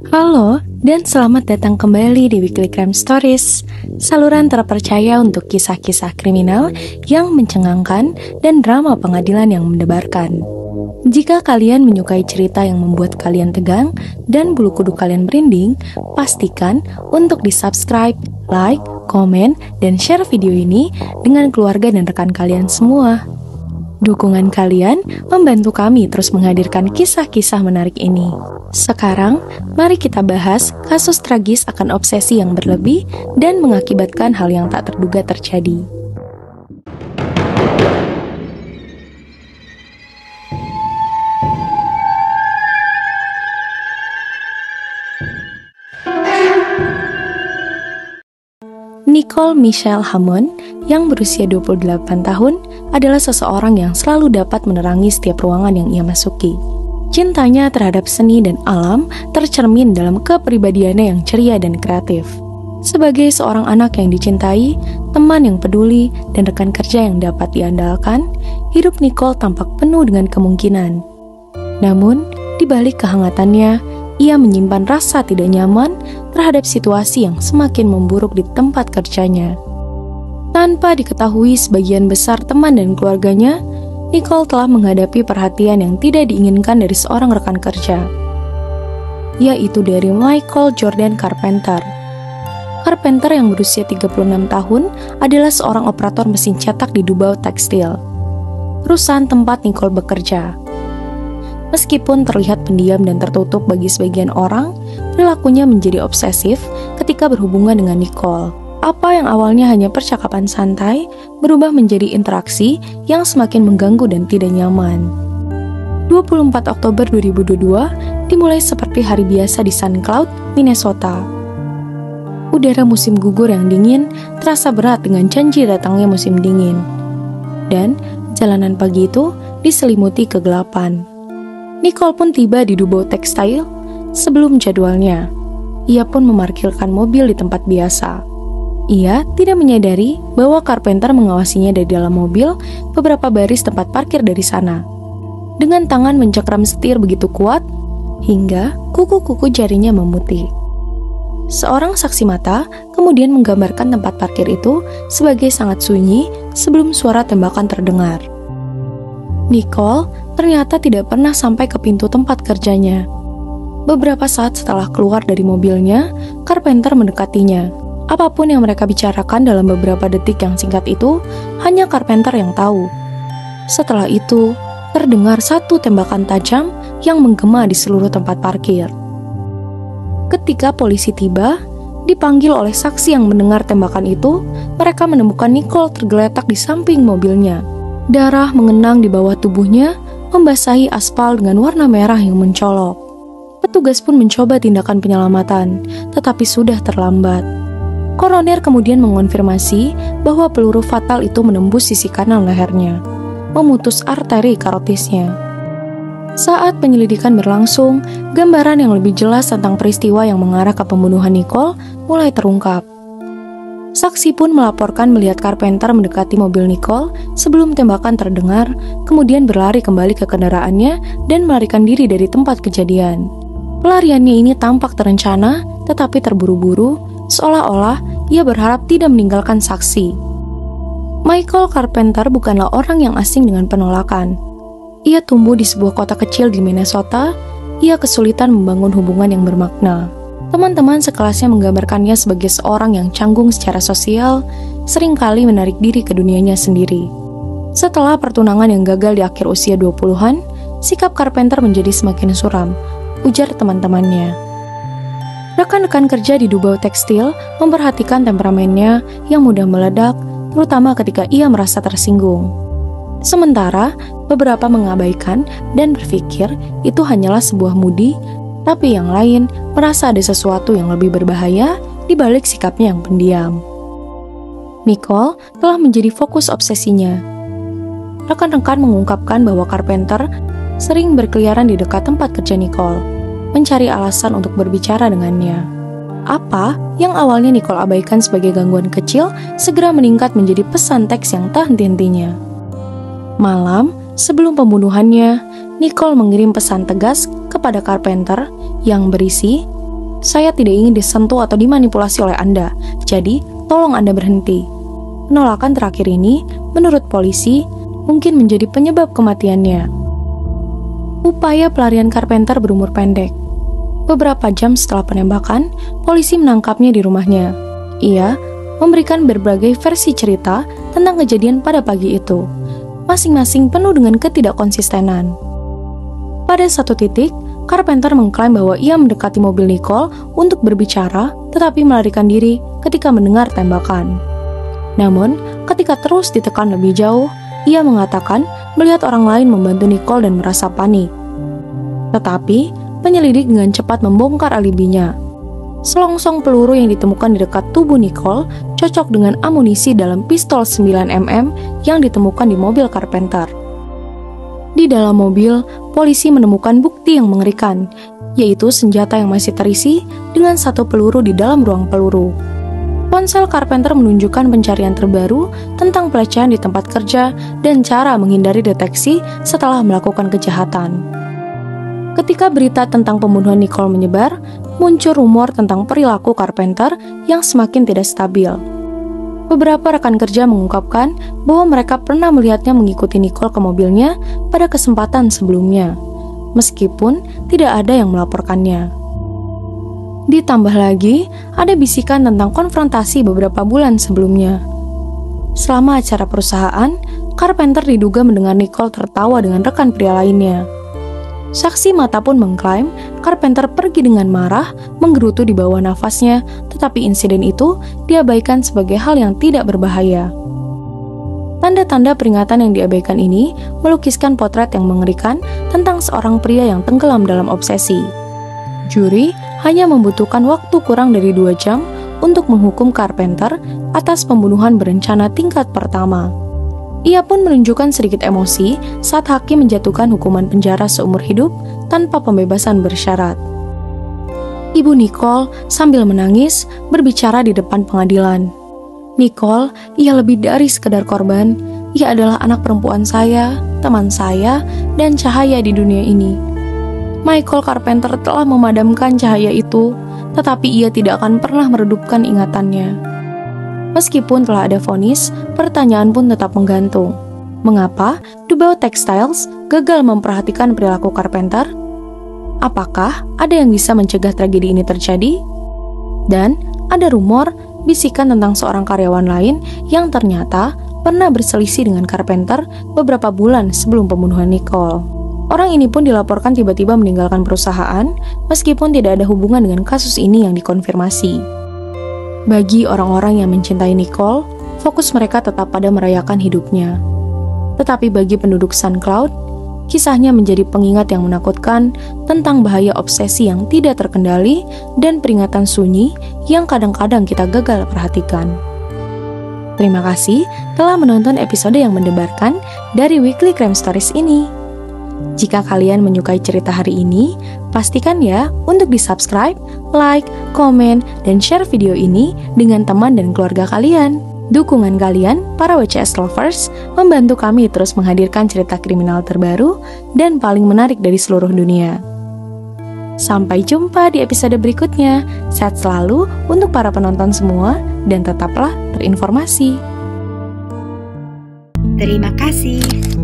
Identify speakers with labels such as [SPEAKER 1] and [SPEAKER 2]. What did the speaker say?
[SPEAKER 1] Halo, dan selamat datang kembali di Weekly Crime Stories, saluran terpercaya untuk kisah-kisah kriminal yang mencengangkan dan drama pengadilan yang mendebarkan. Jika kalian menyukai cerita yang membuat kalian tegang dan bulu kuduk kalian merinding, pastikan untuk di-subscribe, like, komen, dan share video ini dengan keluarga dan rekan kalian semua. Dukungan kalian membantu kami terus menghadirkan kisah-kisah menarik ini. Sekarang, mari kita bahas kasus tragis akan obsesi yang berlebih dan mengakibatkan hal yang tak terduga terjadi. Nicole Michelle Hammond yang berusia 28 tahun adalah seseorang yang selalu dapat menerangi setiap ruangan yang ia masuki. Cintanya terhadap seni dan alam tercermin dalam kepribadiannya yang ceria dan kreatif. Sebagai seorang anak yang dicintai, teman yang peduli, dan rekan kerja yang dapat diandalkan, hidup Nicole tampak penuh dengan kemungkinan. Namun, di balik kehangatannya, ia menyimpan rasa tidak nyaman terhadap situasi yang semakin memburuk di tempat kerjanya. Tanpa diketahui sebagian besar teman dan keluarganya, Nicole telah menghadapi perhatian yang tidak diinginkan dari seorang rekan kerja, yaitu dari Michael Jordan Carpenter. Carpenter yang berusia 36 tahun adalah seorang operator mesin cetak di Dubai Tekstil, perusahaan tempat Nicole bekerja. Meskipun terlihat pendiam dan tertutup bagi sebagian orang, perilakunya menjadi obsesif ketika berhubungan dengan Nicole. Apa yang awalnya hanya percakapan santai, berubah menjadi interaksi yang semakin mengganggu dan tidak nyaman. 24 Oktober 2022 dimulai seperti hari biasa di St. Cloud, Minnesota. Udara musim gugur yang dingin terasa berat dengan janji datangnya musim dingin. Dan jalanan pagi itu diselimuti kegelapan. Nicole pun tiba di Dubai Tekstil sebelum jadwalnya. Ia pun memarkirkan mobil di tempat biasa. Ia tidak menyadari bahwa Carpenter mengawasinya dari dalam mobil beberapa baris tempat parkir dari sana. Dengan tangan mencengkram setir begitu kuat, hingga kuku-kuku jarinya memutih. Seorang saksi mata kemudian menggambarkan tempat parkir itu sebagai sangat sunyi sebelum suara tembakan terdengar. Nicole ternyata tidak pernah sampai ke pintu tempat kerjanya. Beberapa saat setelah keluar dari mobilnya, Carpenter mendekatinya. Apapun yang mereka bicarakan dalam beberapa detik yang singkat itu, hanya Carpenter yang tahu. Setelah itu, terdengar satu tembakan tajam yang menggema di seluruh tempat parkir. Ketika polisi tiba, dipanggil oleh saksi yang mendengar tembakan itu, mereka menemukan Nicole tergeletak di samping mobilnya. Darah mengenang di bawah tubuhnya, membasahi aspal dengan warna merah yang mencolok. Petugas pun mencoba tindakan penyelamatan, tetapi sudah terlambat. Koroner kemudian mengonfirmasi bahwa peluru fatal itu menembus sisi kanan lehernya, memutus arteri karotisnya. Saat penyelidikan berlangsung, gambaran yang lebih jelas tentang peristiwa yang mengarah ke pembunuhan Nicole mulai terungkap. Saksi pun melaporkan melihat Carpenter mendekati mobil Nicole sebelum tembakan terdengar, kemudian berlari kembali ke kendaraannya dan melarikan diri dari tempat kejadian. Pelariannya ini tampak terencana, tetapi terburu-buru, seolah-olah ia berharap tidak meninggalkan saksi. Michael Carpenter bukanlah orang yang asing dengan penolakan. Ia tumbuh di sebuah kota kecil di Minnesota. Ia kesulitan membangun hubungan yang bermakna. Teman-teman sekelasnya menggambarkannya sebagai seorang yang canggung secara sosial, seringkali menarik diri ke dunianya sendiri. Setelah pertunangan yang gagal di akhir usia 20-an, sikap Carpenter menjadi semakin suram, ujar teman-temannya. Rekan-rekan kerja di Dubai Tekstil memperhatikan temperamennya yang mudah meledak, terutama ketika ia merasa tersinggung. Sementara, beberapa mengabaikan dan berpikir itu hanyalah sebuah mudi, tapi yang lain merasa ada sesuatu yang lebih berbahaya di balik sikapnya yang pendiam. Nicole telah menjadi fokus obsesinya. Rekan-rekan mengungkapkan bahwa Carpenter sering berkeliaran di dekat tempat kerja Nicole, mencari alasan untuk berbicara dengannya. Apa yang awalnya Nicole abaikan sebagai gangguan kecil segera meningkat menjadi pesan teks yang tak henti-hentinya. Malam sebelum pembunuhannya, Nicole mengirim pesan tegas kepada Carpenter yang berisi, Saya tidak ingin disentuh atau dimanipulasi oleh Anda, jadi tolong Anda berhenti. Penolakan terakhir ini, menurut polisi, mungkin menjadi penyebab kematiannya. Upaya pelarian Carpenter berumur pendek. Beberapa jam setelah penembakan, polisi menangkapnya di rumahnya. Ia memberikan berbagai versi cerita tentang kejadian pada pagi itu, masing-masing penuh dengan ketidakkonsistenan. Pada satu titik, Carpenter mengklaim bahwa ia mendekati mobil Nicole untuk berbicara, tetapi melarikan diri ketika mendengar tembakan. Namun, ketika terus ditekan lebih jauh, ia mengatakan melihat orang lain membantu Nicole dan merasa panik. Tetapi, penyelidik dengan cepat membongkar alibinya. Selongsong peluru yang ditemukan di dekat tubuh Nicole cocok dengan amunisi dalam pistol 9mm yang ditemukan di mobil Carpenter. Di dalam mobil, polisi menemukan bukti yang mengerikan, yaitu senjata yang masih terisi dengan satu peluru di dalam ruang peluru. Ponsel Carpenter menunjukkan pencarian terbaru tentang pelecehan di tempat kerja dan cara menghindari deteksi setelah melakukan kejahatan. Ketika berita tentang pembunuhan Nicole menyebar, muncul rumor tentang perilaku Carpenter yang semakin tidak stabil. Beberapa rekan kerja mengungkapkan bahwa mereka pernah melihatnya mengikuti Nicole ke mobilnya pada kesempatan sebelumnya, meskipun tidak ada yang melaporkannya. Ditambah lagi, ada bisikan tentang konfrontasi beberapa bulan sebelumnya. Selama acara perusahaan, Carpenter diduga mendengar Nicole tertawa dengan rekan pria lainnya. Saksi mata pun mengklaim Carpenter pergi dengan marah, menggerutu di bawah nafasnya, tetapi insiden itu diabaikan sebagai hal yang tidak berbahaya. Tanda-tanda peringatan yang diabaikan ini melukiskan potret yang mengerikan tentang seorang pria yang tenggelam dalam obsesi. Juri hanya membutuhkan waktu kurang dari 2 jam untuk menghukum Carpenter atas pembunuhan berencana tingkat pertama. Ia pun menunjukkan sedikit emosi saat hakim menjatuhkan hukuman penjara seumur hidup tanpa pembebasan bersyarat. Ibu Nicole sambil menangis berbicara di depan pengadilan. Nicole, ia lebih dari sekedar korban. Ia adalah anak perempuan saya, teman saya, dan cahaya di dunia ini. Michael Carpenter telah memadamkan cahaya itu, tetapi ia tidak akan pernah meredupkan ingatannya. Meskipun telah ada vonis, pertanyaan pun tetap menggantung. Mengapa Dubois Textiles gagal memperhatikan perilaku Carpenter? Apakah ada yang bisa mencegah tragedi ini terjadi? Dan ada rumor, bisikan tentang seorang karyawan lain yang ternyata pernah berselisih dengan Carpenter beberapa bulan sebelum pembunuhan Nicole. Orang ini pun dilaporkan tiba-tiba meninggalkan perusahaan, meskipun tidak ada hubungan dengan kasus ini yang dikonfirmasi. Bagi orang-orang yang mencintai Nicole, fokus mereka tetap pada merayakan hidupnya. Tetapi bagi penduduk St. Cloud, kisahnya menjadi pengingat yang menakutkan tentang bahaya obsesi yang tidak terkendali dan peringatan sunyi yang kadang-kadang kita gagal perhatikan. Terima kasih telah menonton episode yang mendebarkan dari Weekly Crime Stories ini. Jika kalian menyukai cerita hari ini, pastikan ya untuk di-subscribe, like, komen, dan share video ini dengan teman dan keluarga kalian. Dukungan kalian, para WCS lovers, membantu kami terus menghadirkan cerita kriminal terbaru dan paling menarik dari seluruh dunia. Sampai jumpa di episode berikutnya. Sehat selalu untuk para penonton semua dan tetaplah terinformasi.
[SPEAKER 2] Terima kasih.